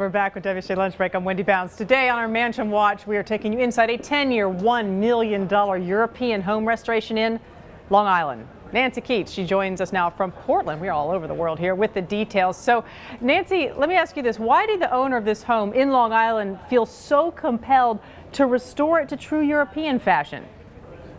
we're back with WSJ Lunch Break. I'm Wendy Bounds. Today on our Mansion Watch, we are taking you inside a 10-year, $1 million European home restoration in Long Island. Nancy Keates, she joins us now from Portland. We're all over the world here with the details. So, Nancy, let me ask you this. Why did the owner of this home in Long Island feel so compelled to restore it to true European fashion?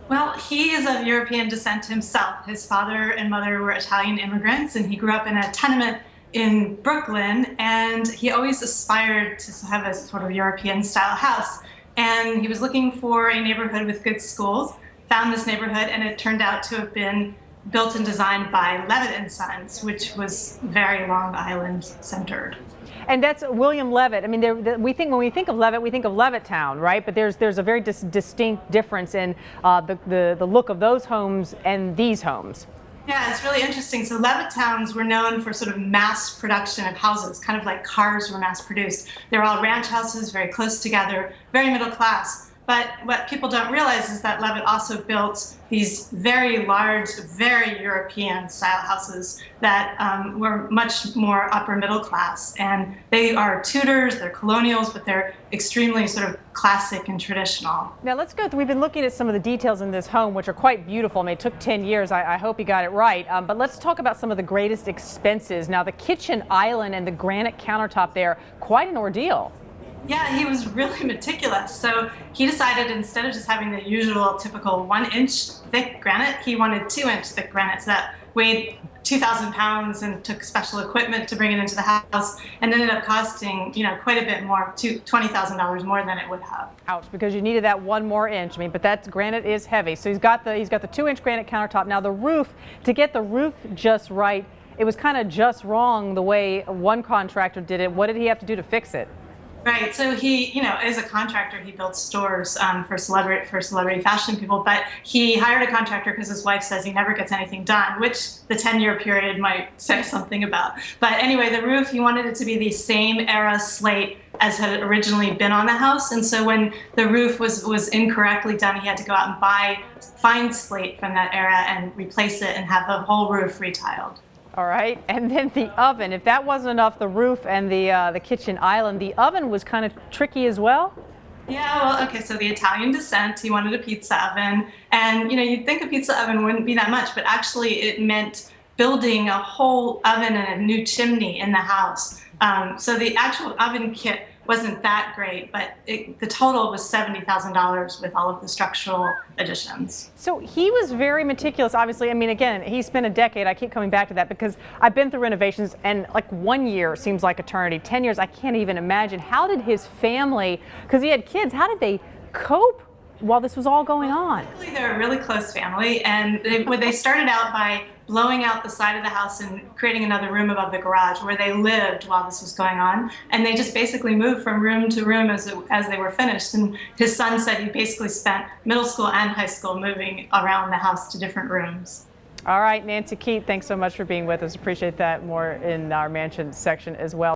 Well, he is of European descent himself. His father and mother were Italian immigrants, and he grew up in a tenement in Brooklyn, and he always aspired to have a sort of European-style house. And he was looking for a neighborhood with good schools, found this neighborhood, and it turned out to have been built and designed by Levitt & Sons, which was very Long Island centered. And that's William Levitt. I mean, when we think of Levitt, we think of Levittown, right? But there's a very distinct difference in the look of those homes and these homes. Yeah, it's really interesting. So Levittowns were known for sort of mass production of houses, kind of like cars were mass produced. They're all ranch houses, very close together, very middle class. But what people don't realize is that Levitt also built these very large, very European style houses that were much more upper middle class. And they are Tudors, they're colonials, but they're extremely sort of classic and traditional. Now let's go through, we've been looking at some of the details in this home, which are quite beautiful. I mean, it took 10 years. I hope you got it right. But let's talk about some of the greatest expenses. Now the kitchen island and the granite countertop there, quite an ordeal. Yeah, he was really meticulous. So he decided instead of just having the usual typical 1-inch thick granite, he wanted 2-inch thick granite. So that weighed 2,000 pounds and took special equipment to bring it into the house, and ended up costing, quite a bit more, $20,000 more than it would have. Ouch, because you needed that 1 more inch. I mean, but that granite is heavy. So he's got the 2-inch granite countertop. Now the roof, to get the roof just right, it was kind of just wrong the way one contractor did it. What did he have to do to fix it? Right. So he, as a contractor, he built stores for celebrity fashion people. But he hired a contractor because his wife says he never gets anything done, which the 10-year period might say something about. But anyway, the roof, he wanted it to be the same era slate as had originally been on the house. And so when the roof was incorrectly done, he had to go out and buy fine slate from that era and replace it and have the whole roof retiled. All right, and then the oven. If that wasn't enough, the roof and the kitchen island, the oven was kind of tricky as well? Yeah, well, okay, so the Italian descent, he wanted a pizza oven. And, you'd think a pizza oven wouldn't be that much, but actually it meant building a whole oven and a new chimney in the house. So the actual oven kit wasn't that great, but the total was $70,000 with all of the structural additions. So he was very meticulous, obviously. I mean, again, he spent a decade. I keep coming back to that because I've been through renovations, and like 1 year seems like eternity. 10 years, I can't even imagine. How did his family, because he had kids, how did they cope while this was all going on? Luckily, they're a really close family, and they started out by blowing out the side of the house and creating another room above the garage where they lived while this was going on. And they just basically moved from room to room as they were finished. And his son said he basically spent middle school and high school moving around the house to different rooms. All right, Nancy Keates, thanks so much for being with us. Appreciate that. More in our mansion section as well.